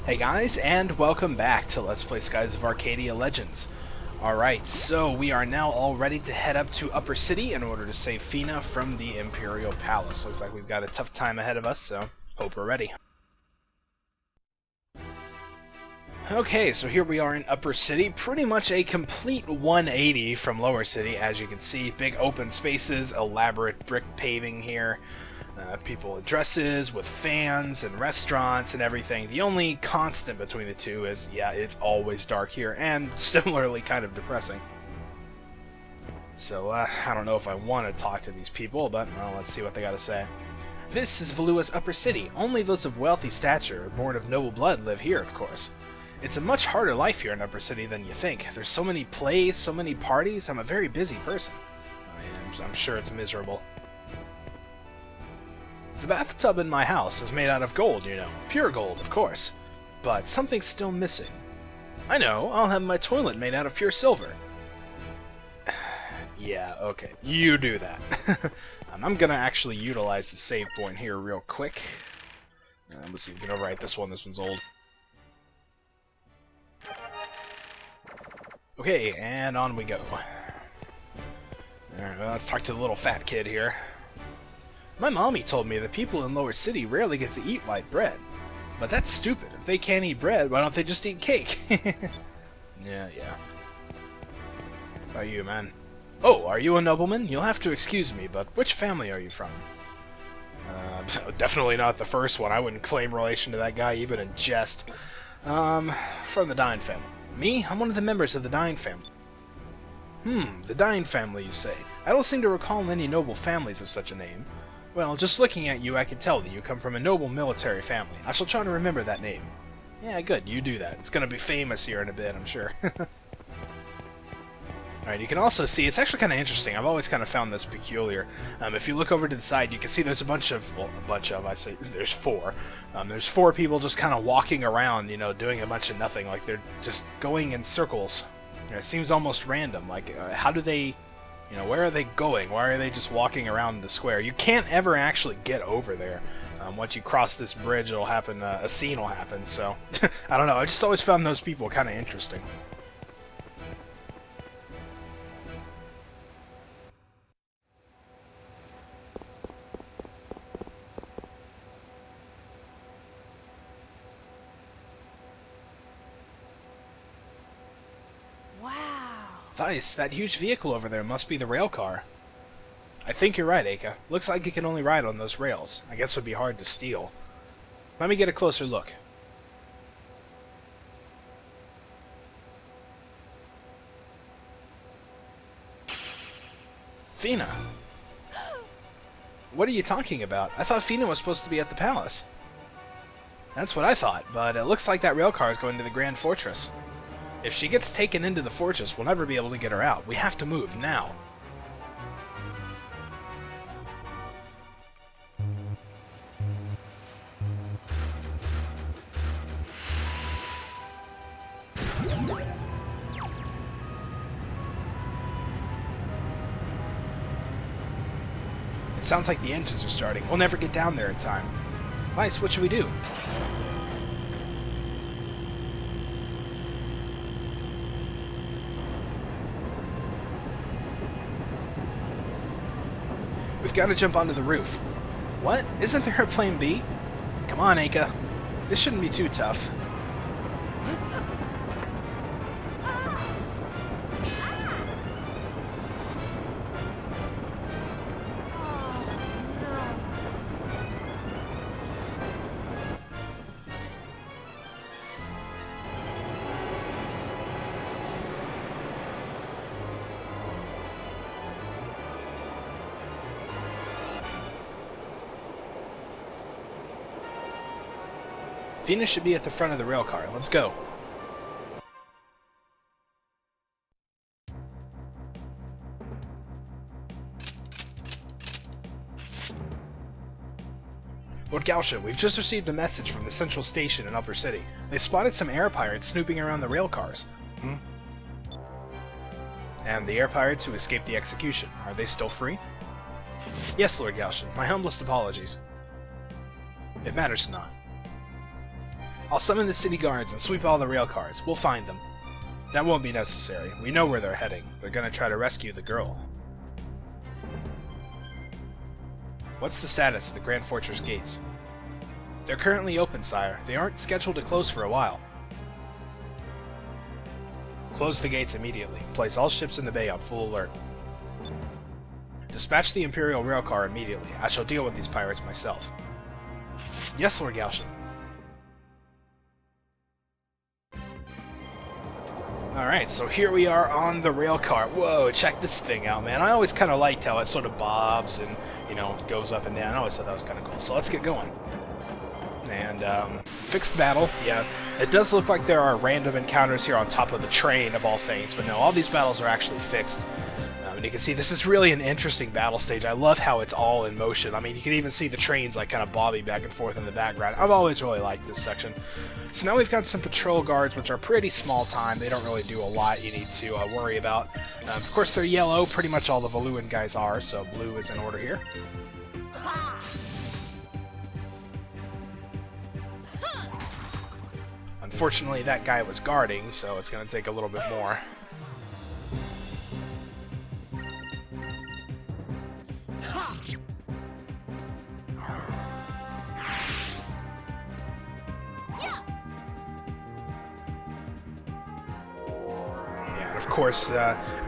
Hey guys, and welcome back to Let's Play Skies of Arcadia Legends. Alright, so we are now all ready to head up to Upper City in order to save Fina from the Imperial Palace. Looks like we've got a tough time ahead of us, so hope we're ready. Okay, so here we are in Upper City, pretty much a complete 180 from Lower City, as you can see. Big open spaces, elaborate brick paving here. People in dresses, with fans, and restaurants, and everything. The only constant between the two is, yeah, it's always dark here, and similarly kind of depressing. So, I don't know if I want to talk to these people, but, well, let's see what they got to say. This is Valua's Upper City. Only those of wealthy stature, born of noble blood, live here, of course. It's a much harder life here in Upper City than you think. There's so many plays, so many parties. I'm a very busy person. I'm sure it's miserable. The bathtub in my house is made out of gold, you know. Pure gold, of course. But something's still missing. I know, I'll have my toilet made out of pure silver. Yeah, okay. You do that. I'm gonna actually utilize the save point here real quick. Let's see, we can overwrite this one. This one's old. Okay, and on we go. Alright, well, let's talk to the little fat kid here. My mommy told me that people in Lower City rarely get to eat white bread. But that's stupid. If they can't eat bread, why don't they just eat cake? Yeah. How are you, man? Oh, are you a nobleman? You'll have to excuse me, but which family are you from? Definitely not the first one. I wouldn't claim relation to that guy, even in jest. From the Dine family. Me? I'm one of the members of the Dine family. The Dine family, you say? I don't seem to recall any noble families of such a name. Well, just looking at you, I can tell that you come from a noble military family. I shall try to remember that name. Yeah, good, you do that. It's gonna be famous here in a bit, I'm sure. Alright, you can also see, it's actually kind of interesting. I've always kind of found this peculiar. If you look over to the side, you can see there's I say, there's four. There's four people just kind of walking around, you know, doing a bunch of nothing. Like, they're just going in circles. It seems almost random. Like, how do they... You know, where are they going? Why are they just walking around the square? You can't ever actually get over there. Once you cross this bridge, it'll happen. A scene will happen. So, I don't know. I just always found those people kind of interesting. Vice, that huge vehicle over there must be the rail car. I think you're right, Aka. Looks like it can only ride on those rails. I guess it would be hard to steal. Let me get a closer look. Fina! What are you talking about? I thought Fina was supposed to be at the palace. That's what I thought, but it looks like that rail car is going to the Grand Fortress. If she gets taken into the fortress, we'll never be able to get her out. We have to move, now. It sounds like the engines are starting. We'll never get down there in time. Vice, what should we do? We've got to jump onto the roof. What? Isn't there a plan B? Come on, Aka. This shouldn't be too tough. Fina should be at the front of the rail car. Let's go. Lord Gausha, we've just received a message from the central station in Upper City. They spotted some air pirates snooping around the rail cars. And the air pirates who escaped the execution, are they still free? Yes, Lord Gausha. My humblest apologies. It matters not. I'll summon the city guards and sweep all the rail cars. We'll find them. That won't be necessary. We know where they're heading. They're gonna try to rescue the girl. What's the status of the Grand Fortress gates? They're currently open, sire. They aren't scheduled to close for a while. Close the gates immediately. Place all ships in the bay on full alert. Dispatch the Imperial railcar immediately. I shall deal with these pirates myself. Yes, Lord Galshin. Alright, so here we are on the railcar. Whoa, check this thing out, man. I always kind of liked how it sort of bobs and, you know, goes up and down. I always thought that was kind of cool. So let's get going. And, fixed battle. Yeah, it does look like there are random encounters here on top of the train, of all things. But no, all these battles are actually fixed. And you can see this is really an interesting battle stage. I love how it's all in motion. I mean, you can even see the trains like kind of bobbing back and forth in the background. I've always really liked this section. So now we've got some patrol guards, which are pretty small time. They don't really do a lot you need to worry about. Of course, they're yellow. Pretty much all the Valuan guys are, so blue is in order here. Unfortunately, that guy was guarding, so it's going to take a little bit more. Of course,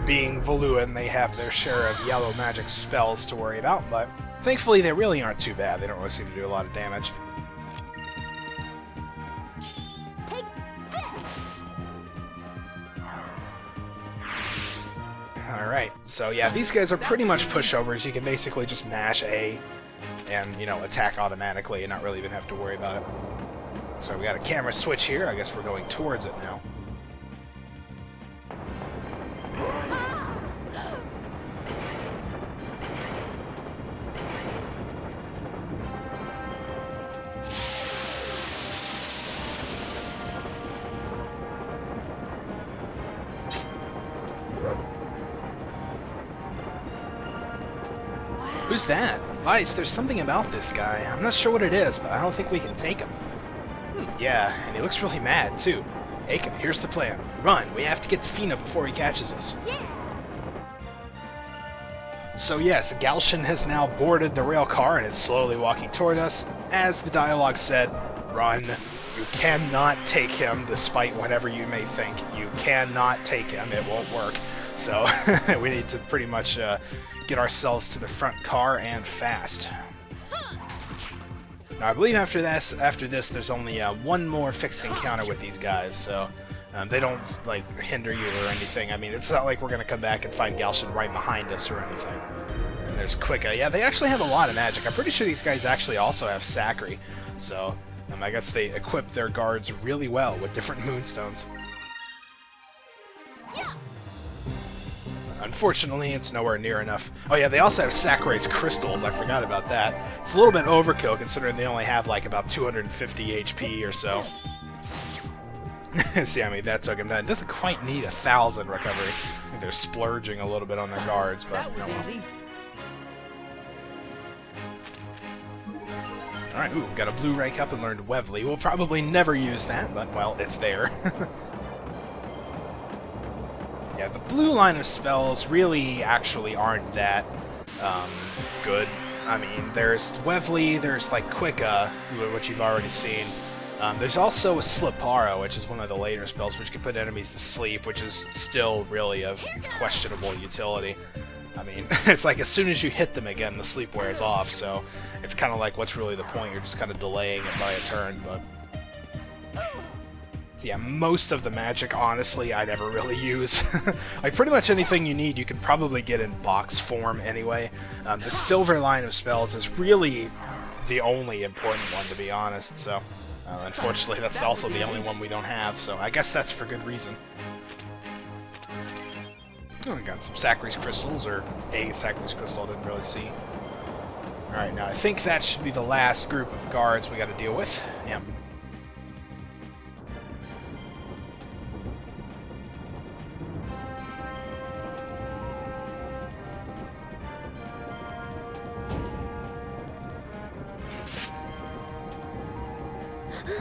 being Valuan, they have their share of yellow magic spells to worry about, but thankfully they really aren't too bad. They don't really seem to do a lot of damage. Take this. Alright, so yeah, these guys are pretty much pushovers. You can basically just mash A and, you know, attack automatically and not really even have to worry about it. So we got a camera switch here. I guess we're going towards it now. Who's that? Vice, there's something about this guy. I'm not sure what it is, but I don't think we can take him. Yeah, and he looks really mad, too. Aiken, here's the plan. Run! We have to get to Fina before he catches us. Yeah. So yes, Galshin has now boarded the rail car and is slowly walking toward us. As the dialogue said, run. You cannot take him, despite whatever you may think. You cannot take him. It won't work. So we need to pretty much get ourselves to the front car and fast. Now I believe after this, there's only one more fixed encounter with these guys, so they don't like hinder you or anything. I mean, it's not like we're gonna come back and find Galshin right behind us or anything. And there's Quicka. Yeah, they actually have a lot of magic. I'm pretty sure these guys actually also have Sacri, so I guess they equip their guards really well with different moonstones. Yeah. Unfortunately, it's nowhere near enough. Oh yeah, they also have Sakurai's crystals. I forgot about that. It's a little bit overkill considering they only have like about 250 HP or so. See, I mean, that took him down. It doesn't quite need 1,000 recovery. I think they're splurging a little bit on their guards, but That was no. easy. Alright, ooh, got a blue rank up and learned Webley. We'll probably never use that, but, well, it's there. Yeah, the blue line of spells really actually aren't that good. I mean, there's Webley, there's like Quicka, which you've already seen. There's also a Slipara, which is one of the later spells, which can put enemies to sleep, which is still really of questionable utility. I mean, it's like as soon as you hit them again, the sleep wears off, so it's kind of like, what's really the point? You're just kind of delaying it by a turn, but... Yeah, most of the magic, honestly, I never really use. Like, pretty much anything you need, you can probably get in box form anyway. The silver line of spells is really the only important one, to be honest, so... unfortunately, that's also the only one we don't have, so I guess that's for good reason. Oh, we got some Sacri's crystals, or a Sacri's crystal, I didn't really see. Alright, now I think that should be the last group of guards we gotta deal with. Yep.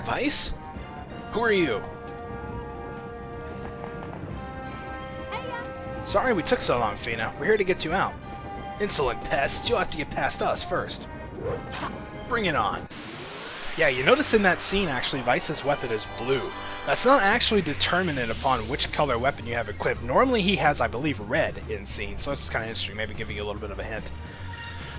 Vice? Who are you? Sorry we took so long, Fina. We're here to get you out. Insolent pests, you'll have to get past us first. Bring it on. Yeah, you notice in that scene, actually, Vice's weapon is blue. That's not actually determinant upon which color weapon you have equipped. Normally he has, I believe, red in scene, so it's kind of interesting, maybe giving you a little bit of a hint.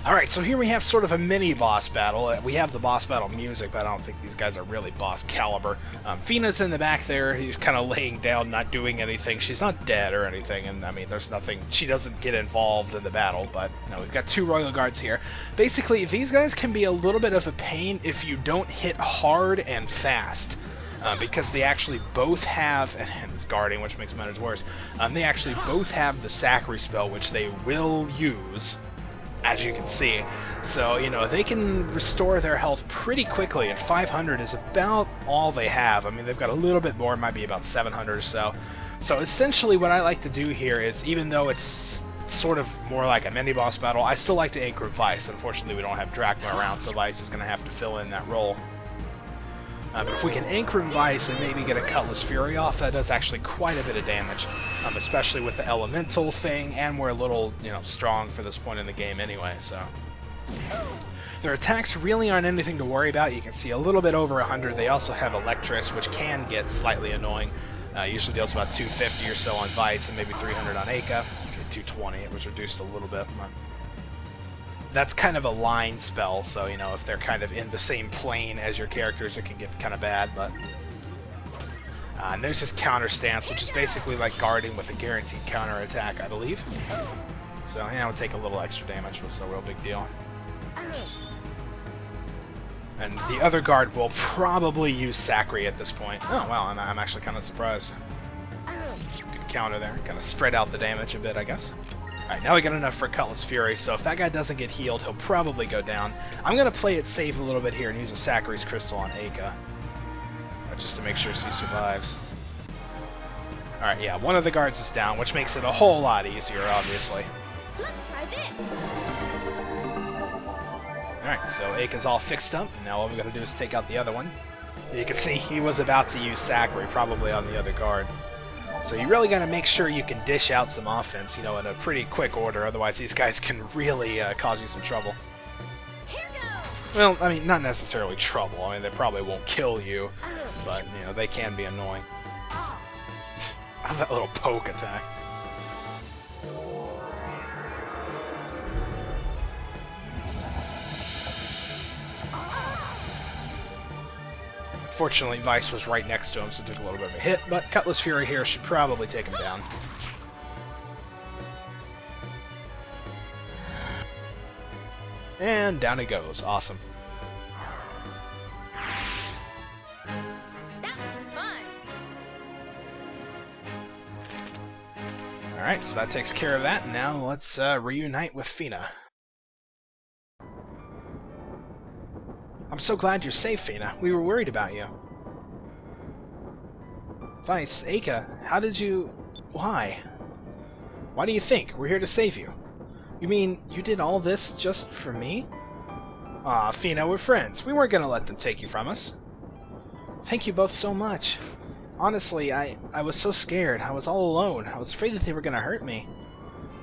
Alright, so here we have sort of a mini-boss battle. We have the boss battle music, but I don't think these guys are really boss caliber. Fina's in the back there. He's kind of laying down, not doing anything. She's not dead or anything, and I mean, there's nothing. She doesn't get involved in the battle, but no, we've got two Royal Guards here. Basically, these guys can be a little bit of a pain if you don't hit hard and fast. Because they actually both have, and it's guarding, which makes matters worse, they actually both have the Sacri spell, which they will use, as you can see. So, you know, they can restore their health pretty quickly, and 500 is about all they have. I mean, they've got a little bit more, it might be about 700 or so. So essentially what I like to do here is, even though it's sort of more like a mini-boss battle, I still like to anchor Vice. Unfortunately, we don't have Drachma around, so Vice is going to have to fill in that role. But if we can anchor Vice and maybe get a Cutlass Fury off, that does actually quite a bit of damage, especially with the elemental thing, and we're a little, you know, strong for this point in the game anyway, so. Their attacks really aren't anything to worry about. You can see a little bit over 100. They also have Electrus, which can get slightly annoying. Usually deals about 250 or so on Vice, and maybe 300 on Aka. Okay, 220, it was reduced a little bit. That's kind of a line spell, so, you know, if they're kind of in the same plane as your characters, it can get kind of bad, but... and there's his counter stance, which is basically like guarding with a guaranteed counter attack, I believe. So, yeah, it'll take a little extra damage, but it's no real big deal. And the other guard will probably use Sacri at this point. Oh, wow, I'm actually kind of surprised. Good counter there. Kind of spread out the damage a bit, I guess. Alright, now we got enough for Cutlass Fury, so if that guy doesn't get healed, he'll probably go down. I'm going to play it safe a little bit here and use a Sacri's Crystal on Aka. Just to make sure she survives. Alright, yeah, one of the guards is down, which makes it a whole lot easier, obviously. Let's try this. Alright, so Aka's all fixed up, and now all we gotta do is take out the other one. You can see he was about to use Sacri, probably on the other guard. So you really gotta make sure you can dish out some offense, you know, in a pretty quick order, otherwise these guys can really cause you some trouble. Here goes. Well, I mean, not necessarily trouble. I mean, they probably won't kill you, but, you know, they can be annoying. That little poke attack. Fortunately, Vice was right next to him, so it took a little bit of a hit, but Cutlass Fury here should probably take him down. And down he goes. Awesome. That was fun. Alright, so that takes care of that. Now let's reunite with Fina. I'm so glad you're safe, Fina. We were worried about you. Vice, Aka, how did you... Why? Why do you think? We're here to save you. You mean you did all this just for me? Aw, Fina, we're friends. We weren't gonna let them take you from us. Thank you both so much. Honestly, I was so scared. I was all alone. I was afraid that they were gonna hurt me.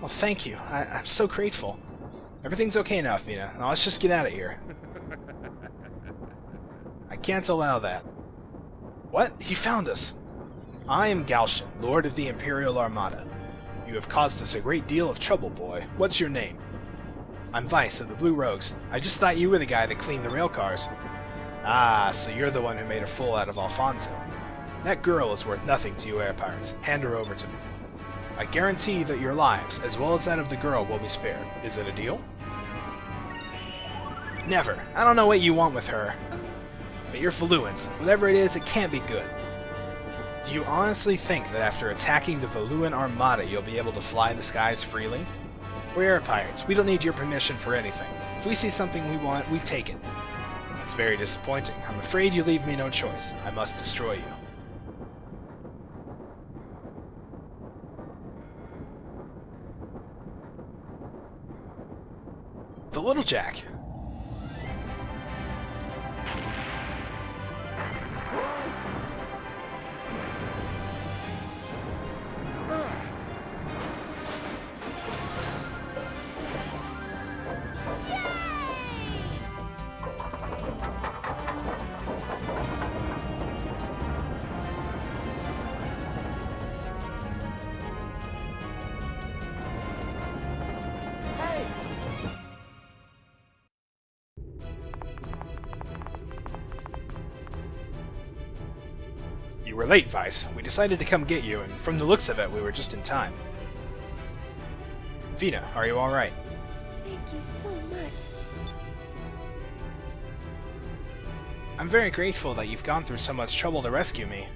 Well, thank you. I'm so grateful. Everything's okay now, Fina. Now let's just get out of here. I can't allow that. What? He found us! I am Galshan, Lord of the Imperial Armada. You have caused us a great deal of trouble, boy. What's your name? I'm Vice of the Blue Rogues. I just thought you were the guy that cleaned the rail cars. Ah, so you're the one who made a fool out of Alfonso. That girl is worth nothing to you air pirates. Hand her over to me. I guarantee that your lives, as well as that of the girl, will be spared. Is it a deal? Never. I don't know what you want with her. But you're Valuans. Whatever it is, it can't be good. Do you honestly think that after attacking the Valuan Armada you'll be able to fly the skies freely? We're air pirates. We don't need your permission for anything. If we see something we want, we take it. It's very disappointing. I'm afraid you leave me no choice. I must destroy you. The Little Jack. You were late, Vice. We decided to come get you, and from the looks of it, we were just in time. Fina, are you alright? Thank you so much. I'm very grateful that you've gone through so much trouble to rescue me.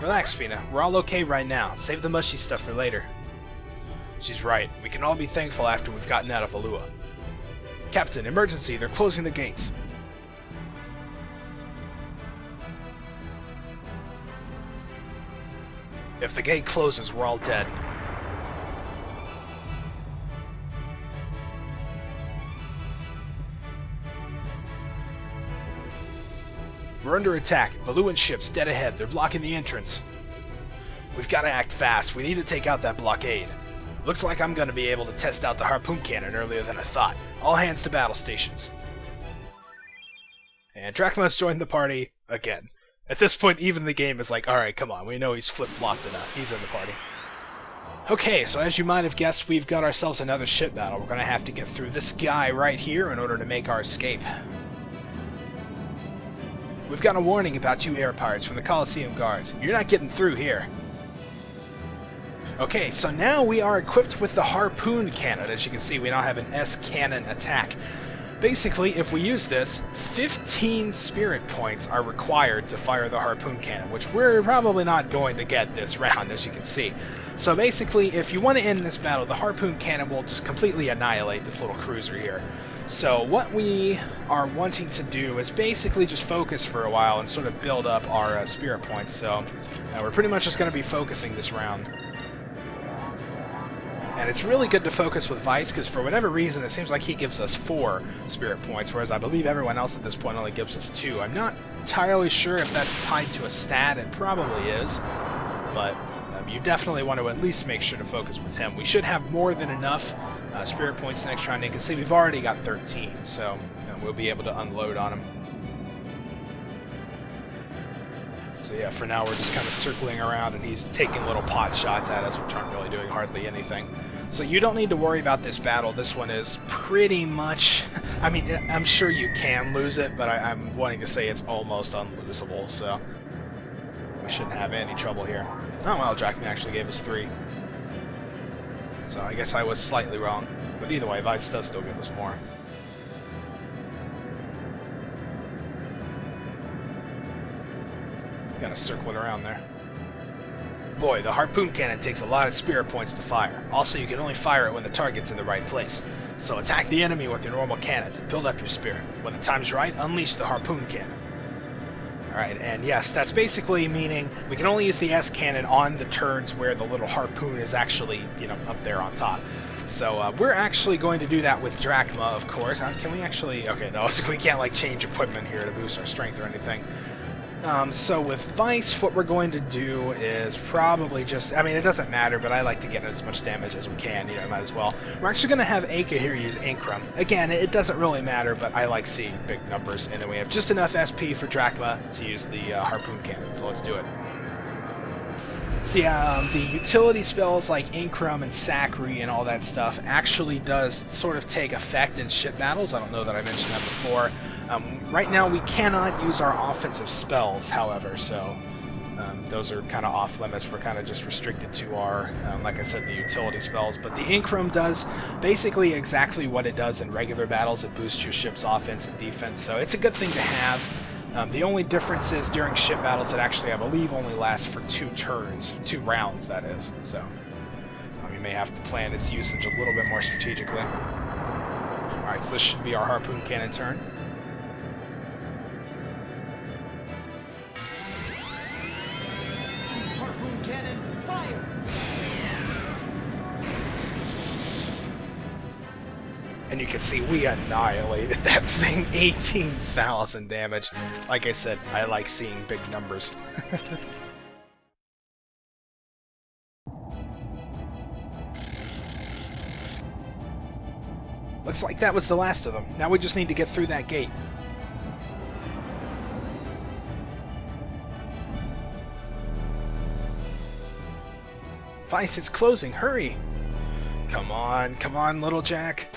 Relax, Fina. We're all okay right now. Save the mushy stuff for later. She's right. We can all be thankful after we've gotten out of Valua. Captain, emergency! They're closing the gates! If the gate closes, we're all dead. We're under attack. Valuan ships dead ahead. They're blocking the entrance. We've got to act fast. We need to take out that blockade. Looks like I'm going to be able to test out the harpoon cannon earlier than I thought. All hands to battle stations. And Drachma's joined the party again. At this point, even the game is like, alright, come on, we know he's flip-flopped enough. He's in the party. Okay, so as you might have guessed, we've got ourselves another ship battle. We're going to have to get through this guy right here in order to make our escape. We've got a warning about you air pirates from the Colosseum guards. You're not getting through here. Okay, so now we are equipped with the harpoon cannon. As you can see, we now have an S-cannon attack. Basically, if we use this, 15 spirit points are required to fire the harpoon cannon, which we're probably not going to get this round, as you can see. So basically, if you want to end this battle, the harpoon cannon will just completely annihilate this little cruiser here. So what we are wanting to do is basically just focus for a while and sort of build up our spirit points. So we're pretty much just going to be focusing this round. And it's really good to focus with Vice, because for whatever reason, it seems like he gives us 4 spirit points, whereas I believe everyone else at this point only gives us 2. I'm not entirely sure if that's tied to a stat. It probably is, but you definitely want to at least make sure to focus with him. We should have more than enough spirit points next round. You can see we've already got 13, so we'll be able to unload on him. So yeah, for now we're just kind of circling around, and he's taking little pot shots at us, which aren't really doing hardly anything. So you don't need to worry about this battle. This one is pretty much... I mean, I'm sure you can lose it, but I'm wanting to say it's almost unlosable, so we shouldn't have any trouble here. Oh well, Drachma actually gave us 3. So I guess I was slightly wrong. But either way, Vice does still give us more. Kind of circling around there. Boy, the harpoon cannon takes a lot of spirit points to fire. Also, you can only fire it when the target's in the right place. So attack the enemy with your normal cannons and build up your spirit. When the time's right, unleash the harpoon cannon. Alright, and yes, that's basically meaning we can only use the S cannon on the turns where the little harpoon is actually, up there on top. So we're actually going to do that with Drachma, of course. Can we actually... Okay, no, so we can't, change equipment here to boost our strength or anything. So with Vice, what we're going to do is probably just... I mean, it doesn't matter, but I like to get as much damage as we can, might as well. We're actually going to have Aka here use Incrum. Again, it doesn't really matter, but I like seeing big numbers, and then we have just enough SP for Drachma to use the harpoon cannon, so let's do it. So yeah, the utility spells like Incrum and Sacri and all that stuff actually does sort of take effect in ship battles. I don't know that I mentioned that before. Right now we cannot use our offensive spells, however, so those are kind of off limits. We're kind of just restricted to our, like I said, the utility spells. But the Incrum does basically exactly what it does in regular battles. It boosts your ship's offense and defense, so it's a good thing to have. The only difference is during ship battles it actually, I believe, only lasts for 2 turns. 2 rounds, that is. So you may have to plan its usage a little bit more strategically. Alright, so this should be our harpoon cannon turn. Harpoon cannon, fire! And you can see we annihilated that thing. 18,000 damage. Like I said, I like seeing big numbers. Looks like that was the last of them. Now we just need to get through that gate. Vice, it's closing. Hurry! Come on, little Jack.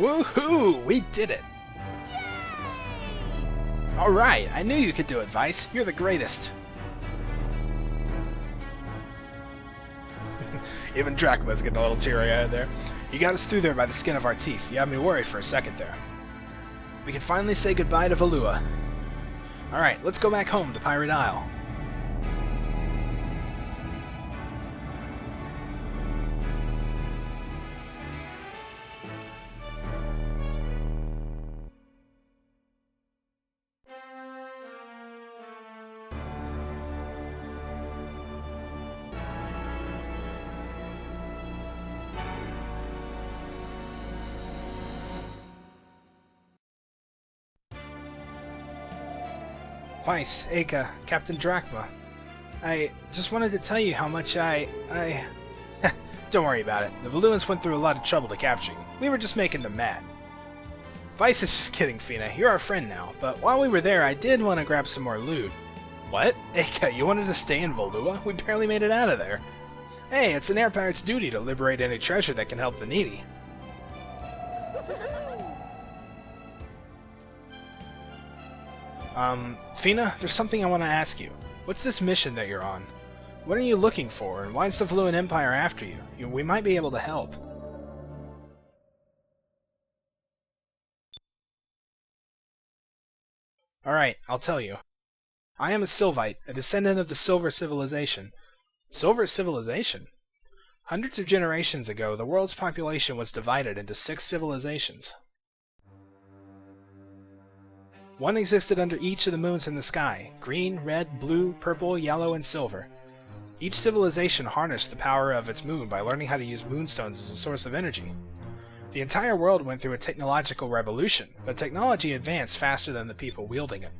Woohoo! We did it! Alright, I knew you could do it, Vice. You're the greatest. Even Drachma's getting a little teary-eyed there. You got us through there by the skin of our teeth. You had me worried for a second there. We can finally say goodbye to Valua. Alright, let's go back home to Pirate Isle. Vice, Aka, Captain Drachma. I just wanted to tell you how much I... Don't worry about it. The Valuans went through a lot of trouble to capture you. We were just making them mad. Vice is just kidding, Fina. You're our friend now. But while we were there, I did want to grab some more loot. What? Aka, you wanted to stay in Valua? We barely made it out of there. Hey, it's an air pirate's duty to liberate any treasure that can help the needy. Fina, there's something I want to ask you. What's this mission that you're on? What are you looking for, and why is the Valuan Empire after you? We might be able to help. Alright, I'll tell you. I am a Sylvite, a descendant of the Silver Civilization. Silver Civilization? Hundreds of generations ago, the world's population was divided into 6 civilizations. One existed under each of the moons in the sky: green, red, blue, purple, yellow, and silver. Each civilization harnessed the power of its moon by learning how to use moonstones as a source of energy. The entire world went through a technological revolution, but technology advanced faster than the people wielding it.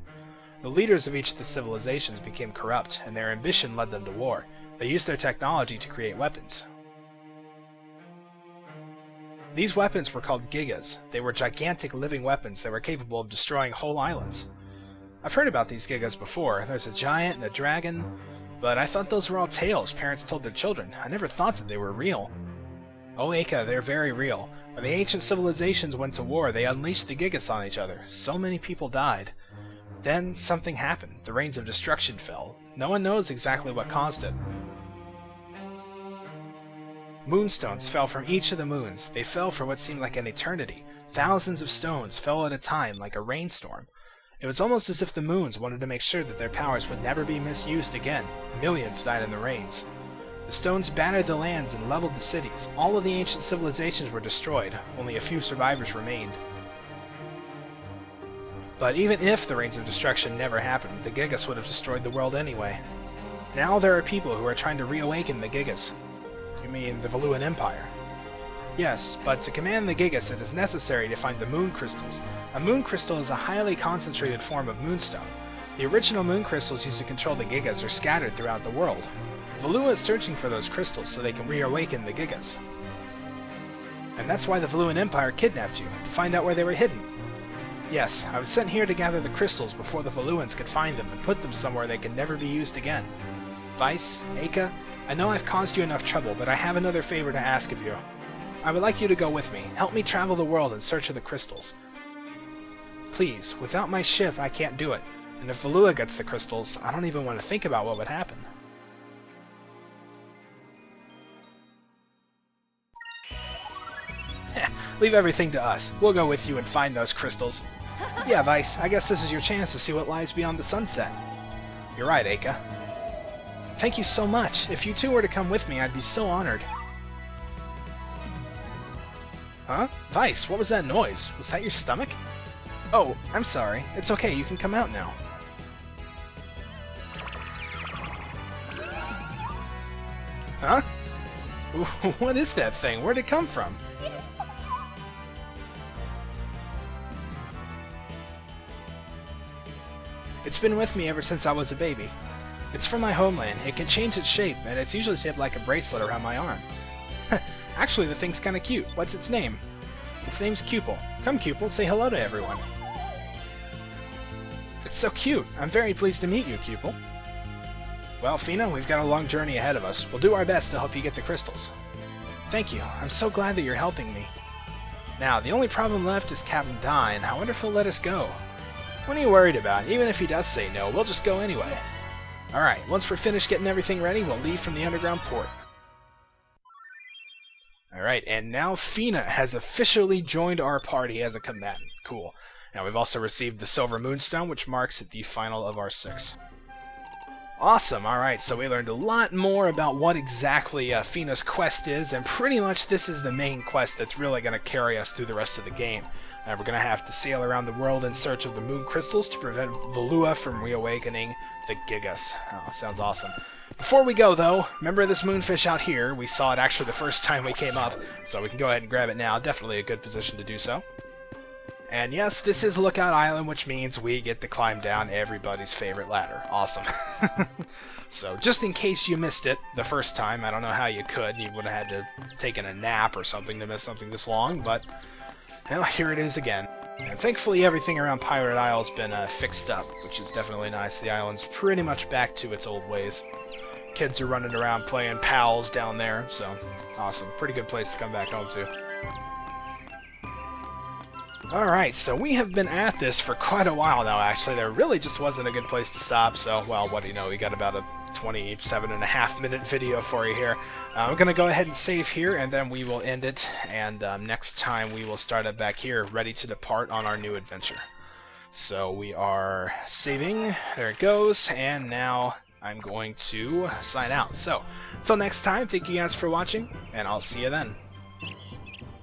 The leaders of each of the civilizations became corrupt, and their ambition led them to war. They used their technology to create weapons. These weapons were called Gigas. They were gigantic living weapons that were capable of destroying whole islands. I've heard about these Gigas before. There's a giant and a dragon, but I thought those were all tales parents told their children. I never thought that they were real. Oh, Aka, they're very real. When the ancient civilizations went to war, they unleashed the Gigas on each other. So many people died. Then something happened. The rains of destruction fell. No one knows exactly what caused it. Moonstones fell from each of the moons. They fell for what seemed like an eternity. Thousands of stones fell at a time like a rainstorm. It was almost as if the moons wanted to make sure that their powers would never be misused again. Millions died in the rains. The stones battered the lands and leveled the cities. All of the ancient civilizations were destroyed. Only a few survivors remained. But even if the rains of destruction never happened, the Gigas would have destroyed the world anyway. Now there are people who are trying to reawaken the Gigas. You mean the Valuan Empire? Yes, but to command the Gigas it is necessary to find the moon crystals. A moon crystal is a highly concentrated form of moonstone. The original moon crystals used to control the Gigas are scattered throughout the world. Valua is searching for those crystals so they can reawaken the Gigas. And that's why the Valuan Empire kidnapped you, to find out where they were hidden. Yes, I was sent here to gather the crystals before the Valuans could find them and put them somewhere they can never be used again. Vice, Aka, I know I've caused you enough trouble, but I have another favor to ask of you. I would like you to go with me. Help me travel the world in search of the crystals. Please, without my ship, I can't do it. And if Valua gets the crystals, I don't even want to think about what would happen. Leave everything to us. We'll go with you and find those crystals. Yeah, Vice, I guess this is your chance to see what lies beyond the sunset. You're right, Aka. Thank you so much. If you two were to come with me, I'd be so honored. Huh? Vice, what was that noise? Was that your stomach? Oh, I'm sorry. It's okay, you can come out now. Huh? What is that thing? Where'd it come from? It's been with me ever since I was a baby. It's from my homeland. It can change its shape, and it's usually shaped like a bracelet around my arm. Actually, the thing's kinda cute. What's its name? Its name's Cupel. Come, Cupel, say hello to everyone. It's so cute. I'm very pleased to meet you, Cupel. Well, Fina, we've got a long journey ahead of us. We'll do our best to help you get the crystals. Thank you. I'm so glad that you're helping me. Now, the only problem left is Captain Dine. I wonder if he'll let us go. What are you worried about? Even if he does say no, we'll just go anyway. Alright, once we're finished getting everything ready, we'll leave from the underground port. Alright, and now Fina has officially joined our party as a combatant. Cool. Now we've also received the Silver Moonstone, which marks the final of our 6. Awesome, alright, so we learned a lot more about what exactly Fina's quest is, and pretty much this is the main quest that's really going to carry us through the rest of the game. We're going to have to sail around the world in search of the moon crystals to prevent Valua from reawakening the Gigas. Oh, sounds awesome. Before we go, though, remember this moonfish out here? We saw it actually the first time we came up, so we can go ahead and grab it now. Definitely a good position to do so. And yes, this is Lookout Island, which means we get to climb down everybody's favorite ladder. Awesome. So, just in case you missed it the first time, I don't know how you could. You would have had to taken a nap or something to miss something this long, but well, here it is again. And thankfully everything around Pirate Isle's been fixed up, which is definitely nice. The island's pretty much back to its old ways. Kids are running around playing pals down there, so awesome. Pretty good place to come back home to. Alright, so we have been at this for quite a while now, actually. There really just wasn't a good place to stop, so, well, what do you know, we got about a 27.5-minute video for you here. I'm going to go ahead and save here, and then we will end it, and next time we will start up back here, ready to depart on our new adventure. So we are saving, there it goes, and now I'm going to sign out. So, until next time, thank you guys for watching, and I'll see you then.